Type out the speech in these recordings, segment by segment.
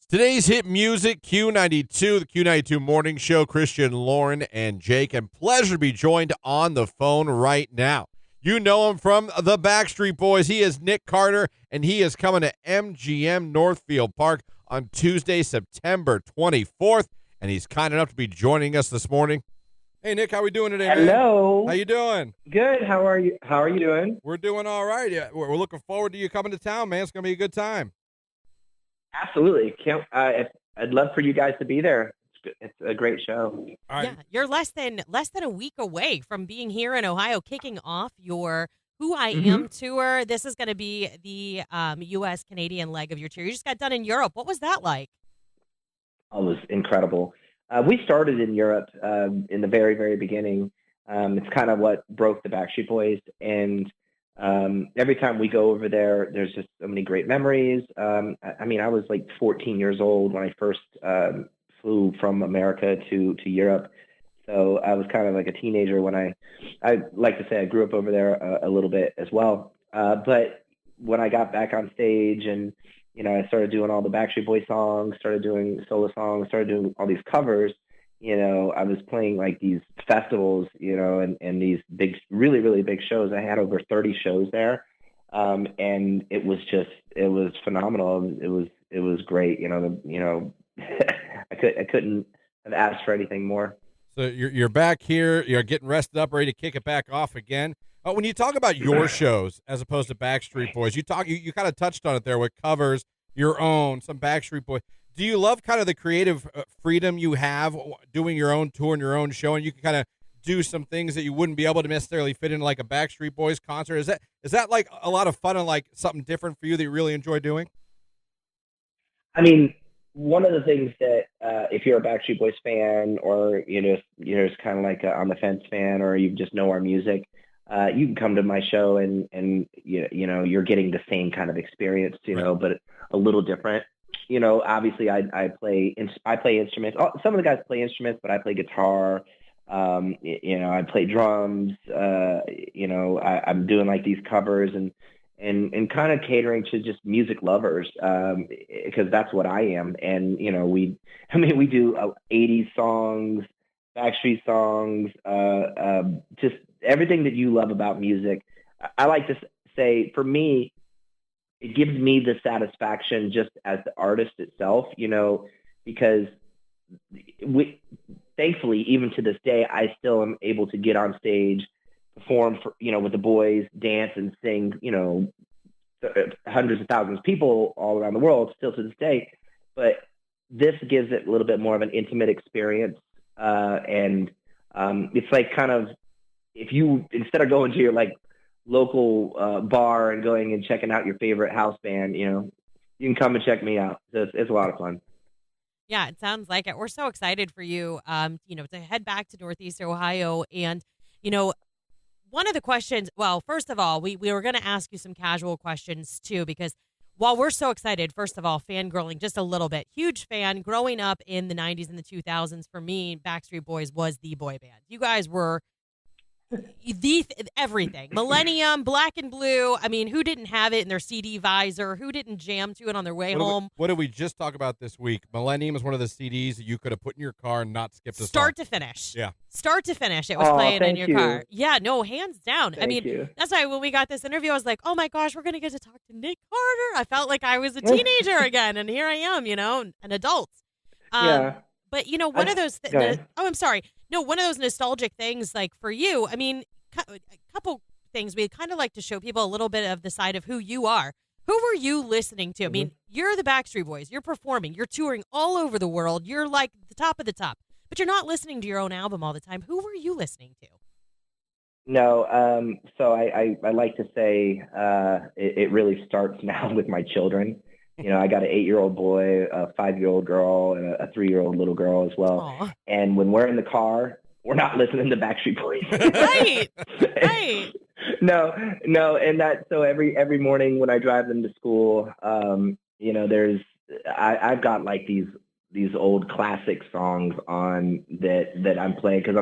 Today's hit music, Q92, the Q92 Morning Show, Christian, Lauren, and Jake. And pleasure to be joined on the phone right now. You know him from the Backstreet Boys. He is Nick Carter, and he is coming to MGM Northfield Park on Tuesday, September 24th. And he's kind enough to be joining us this morning. Hey, Nick, how we doing today, man? Hello. How you doing? Good. How are you? How are you doing? We're doing all right. Yeah, we're looking forward to you coming to town, man. It's going to be a good time. Absolutely. I'd love for you guys to be there. It's a great show. All right. Yeah, you're less than a week away from being here in Ohio, kicking off your Who I Am tour. This is going to be the U.S. Canadian leg of your tour. You just got done in Europe. What was that like? Oh, it was incredible. We started in Europe in the very, very beginning. It's kind of what broke the Backstreet Boys, and every time we go over there, there's just so many great memories. I mean, I was like 14 years old when I first flew from America to Europe. So I was kind of like a teenager when I like to say I grew up over there a little bit as well. But when I got back on stage and, you know, I started doing all the Backstreet Boys songs, started doing solo songs, started doing all these covers, you know, I was playing like these festivals, you know, and these big, really, really big shows. I had over 30 shows there. And it was phenomenal. It was great. I couldn't have asked for anything more. So you're back here. You're getting rested up, ready to kick it back off again. When you talk about your shows as opposed to Backstreet Boys, you kind of touched on it there with covers, your own, some Backstreet Boys. Do you love kind of the creative freedom you have doing your own tour and your own show, and you can kind of do some things that you wouldn't be able to necessarily fit in like a Backstreet Boys concert? Is that like a lot of fun and like something different for you that you really enjoy doing? I mean, one of the things that if you're a Backstreet Boys fan, or you're just kind of like a on the fence fan, or you just know our music, you can come to my show and you're getting the same kind of experience, but a little different. Obviously I play instruments. Some of the guys play instruments, but I play guitar. I play drums. I'm doing like these covers and kind of catering to just music lovers, because that's what I am. And, we do 80s songs, Backstreet songs, just everything that you love about music. I like to say, for me, it gives me the satisfaction just as the artist itself, because thankfully, even to this day, I still am able to get on stage, perform for, with the boys, dance and sing, hundreds of thousands of people all around the world still to this day. But this gives it a little bit more of an intimate experience. And it's like kind of, if you, instead of going to your like local bar and going and checking out your favorite house band, you can come and check me out. So it's a lot of fun. Yeah, it sounds like it. We're so excited for you, to head back to Northeast Ohio. And, one of the questions, well, first of all, we were going to ask you some casual questions too, because while we're so excited, first of all, fangirling just a little bit, huge fan growing up in the 90s and the 2000s. For me, Backstreet Boys was the boy band. You guys were everything. Millennium, Black and Blue. I mean, who didn't have it in their CD visor? Who didn't jam to it on their way home? What did we just talk about this week? Millennium is one of the CDs that you could have put in your car and not skipped a Start song. to finish. Yeah. Start to finish. It was playing in your car. You. Yeah, no, hands down. Thank you. That's why when we got this interview, I was like, oh my gosh, we're going to get to talk to Nick Carter. I felt like I was a teenager again, and here I am, an adult. Yeah. But, one of those I'm sorry. No, one of those nostalgic things, like for you, I mean, a couple things. We kind of like to show people a little bit of the side of who you are. Who were you listening to? I mean, you're the Backstreet Boys. You're performing. You're touring all over the world. You're like the top of the top. But you're not listening to your own album all the time. Who were you listening to? No, so I like to say it really starts now with my children. I got an 8-year-old boy, a 5-year-old girl, and a 3-year-old little girl as well. Aww. And when we're in the car, we're not listening to Backstreet Boys. Right. No. And so every morning when I drive them to school, I've got like these old classic songs on that I'm playing, because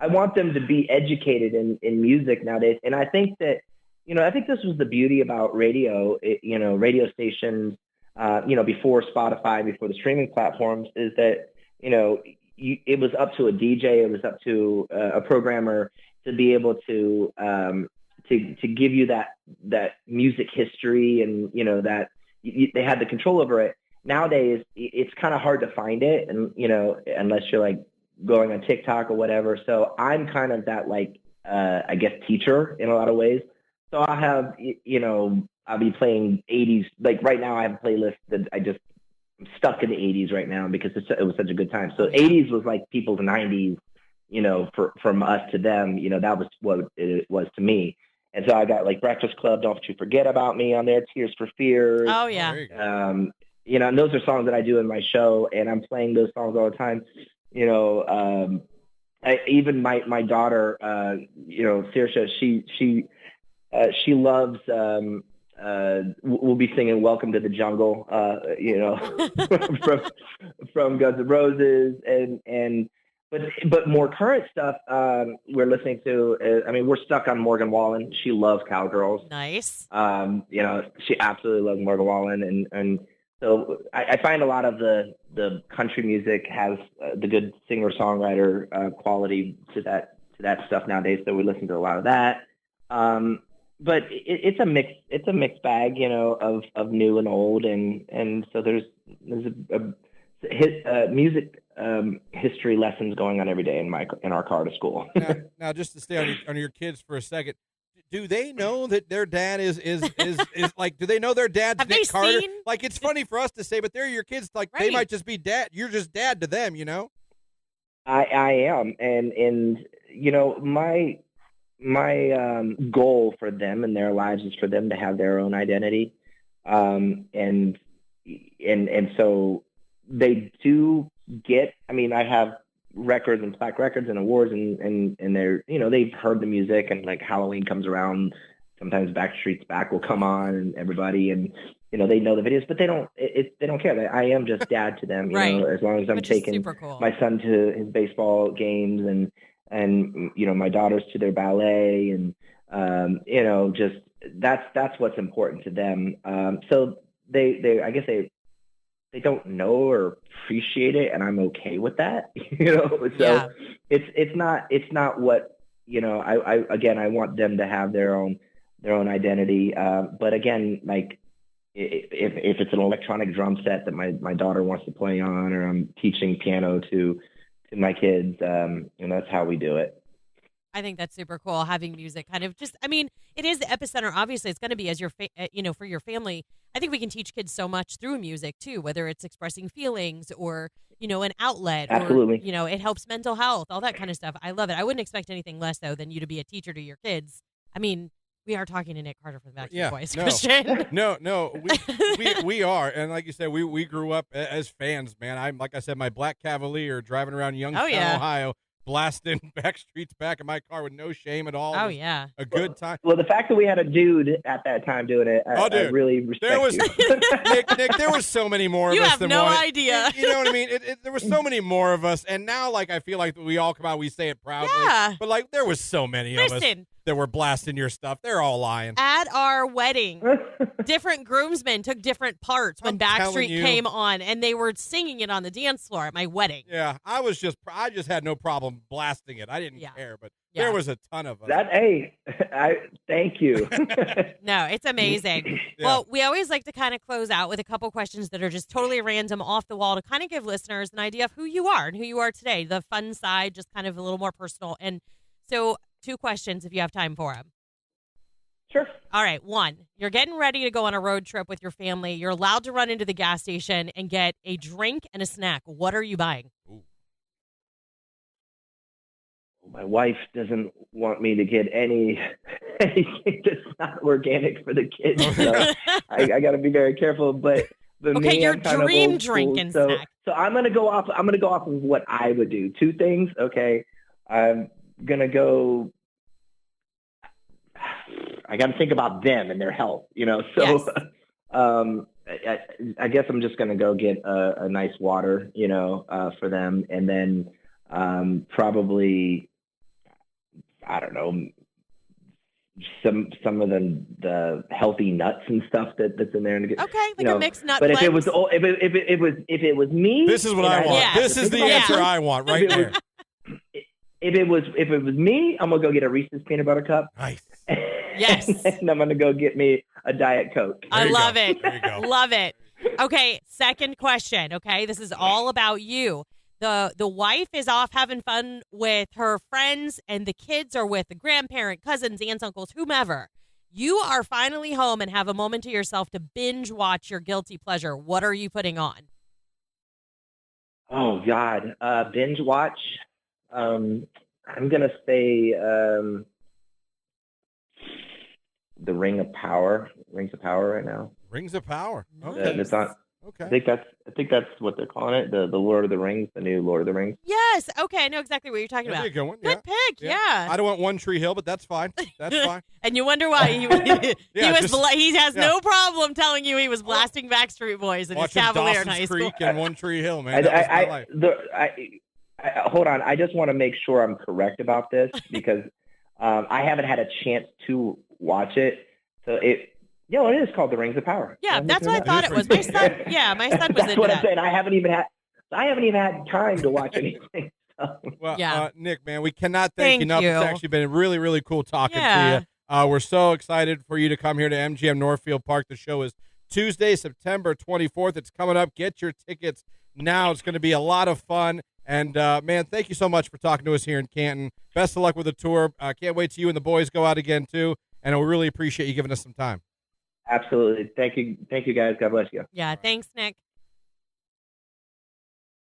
I want them to be educated in music nowadays. And I think that, I think this was the beauty about radio. Radio stations before Spotify, before the streaming platforms, is that, it was up to a DJ, it was up to a programmer to be able to give you that music history, and that they had the control over it. Nowadays, it's kind of hard to find it, and unless you're like going on TikTok or whatever. So I'm kind of that, like, I guess, teacher in a lot of ways. So I'll have, I'll be playing 80s. Like right now, I have a playlist that I'm stuck in the 80s right now because it was such a good time. So 80s was like people's 90s, from us to them. That was what it was to me. And so I got like Breakfast Club, Don't You Forget About Me on there, Tears for Fears. Oh, yeah. And those are songs that I do in my show, and I'm playing those songs all the time. Even my daughter, Saoirse, she loves, we'll be singing Welcome to the Jungle, from Guns N' Roses, but more current stuff we're listening to. We're stuck on Morgan Wallen. She loves Cowgirls. Nice. She absolutely loves Morgan Wallen, and so I find a lot of the country music has the good singer-songwriter quality to that stuff nowadays. So we listen to a lot of that. But it's a mixed bag, of new and old, and so there's music history lessons going on every day in our car to school. Now, just to stay on your kids for a second, do they know that their dad is like? Do they know their dad's Have Nick they Carter? seen? Like, it's funny for us to say, but they're your kids. Like, Right. They might just be dad. You're just dad to them, I am, and my goal for them in their lives is for them to have their own identity, and so they do get. I have records and plaque records and awards, and they're they've heard the music, and like Halloween comes around, sometimes Backstreet's Back will come on, and everybody, and they know the videos, but they don't care. I am just dad to them, Right. as long as I'm Which is taking super cool. my son to his baseball games, and my daughters to their ballet, and just that's what's important to them. So they I guess they don't know or appreciate it, and I'm okay with that. So Yeah. it's not what I want them to have their own identity. But again, like if it's an electronic drum set that my daughter wants to play on, or I'm teaching piano to my kids, that's how we do it. I think that's super cool, having music kind of just, it is the epicenter. Obviously, it's going to be as for your family. I think we can teach kids so much through music too, whether it's expressing feelings or, an outlet. Absolutely. Or, it helps mental health, all that kind of stuff. I love it. I wouldn't expect anything less, though, than you to be a teacher to your kids. We are talking to Nick Carter from the Backstreet Boys, Christian. No, we are, and like you said, we grew up as fans, man. I'm, like I said, my black Cavalier driving around Youngstown, Ohio, blasting Backstreet's Back in my car with no shame at all. Oh, yeah. A good time. Well, the fact that we had a dude at that time doing it, I really respect you. Nick, there were so many more of you us have than no one. idea. You know what I mean? There were so many more of us, and now, like, I feel like we all come out, we say it proudly. Yeah. But, like, there was so many of us that were blasting your stuff. They're all lying. At our wedding, different groomsmen took different parts when Backstreet came on, and they were singing it on the dance floor at my wedding. Yeah, I just had no problem blasting it. I didn't care, but there was a ton of us. Thank you. No, it's amazing. Yeah. Well, we always like to kind of close out with a couple questions that are just totally random, off the wall, to kind of give listeners an idea of who you are and who you are today. The fun side, just kind of a little more personal. And so 2 questions if you have time for them. Sure. All right. 1, you're getting ready to go on a road trip with your family. You're allowed to run into the gas station and get a drink and a snack. What are you buying? Ooh. My wife doesn't want me to get anything that's not organic for the kids, so I got to be very careful. But okay, me, your I'm kind of dream old drink school, and so, snack. So I'm gonna go off of what I would do. 2 things. Okay, I'm gonna go. I got to think about them and their health, So, Yes. I guess I'm just gonna go get a nice water, for them, and then probably, I don't know, some of the healthy nuts and stuff that's in there. And Okay, like a mixed nut But blend. if it was me, This is what I want. Yeah. This is the answer I want right there. If it was me, I'm gonna go get a Reese's peanut butter cup. Nice. Yes. And I'm gonna go get me a Diet Coke. I love There it. you go. Love it. Okay, second question. Okay, this is all about you. The wife is off having fun with her friends, and the kids are with the grandparent, cousins, aunts, uncles, whomever. You are finally home and have a moment to yourself to binge watch your guilty pleasure. What are you putting on? Oh God, binge watch. I'm gonna say the Rings of Power right now. Rings of Power. Nice. Okay. It's not. Okay. I think that's what they're calling it. The Lord of the Rings, the new Lord of the Rings. Yes. Okay, I know exactly what you're talking That'd be a about. good one. Good pick. Yeah. I don't want One Tree Hill, but that's fine. That's fine. And you wonder why he he has no problem telling you he was blasting Backstreet Boys in his Watching Cavalier in Dawson's high school. Creek and One Tree Hill, man. That was my life. Hold on. I just want to make sure I'm correct about this because I haven't had a chance to watch it. So it is called the Rings of Power. Yeah, that's what I thought it was. My son was That's into what that. I'm saying. I haven't even had time to watch anything. So. Well, Yeah. Nick, man, we cannot thank you enough. you. It's actually been really, really cool talking Yeah. to you. We're so excited for you to come here to MGM Northfield Park. The show is Tuesday, September 24th. It's coming up. Get your tickets now. It's going to be a lot of fun. And, man, thank you so much for talking to us here in Canton. Best of luck with the tour. Can't wait till you and the boys go out again, too. And we really appreciate you giving us some time. Absolutely. Thank you, guys. God bless you. Yeah, thanks, Nick.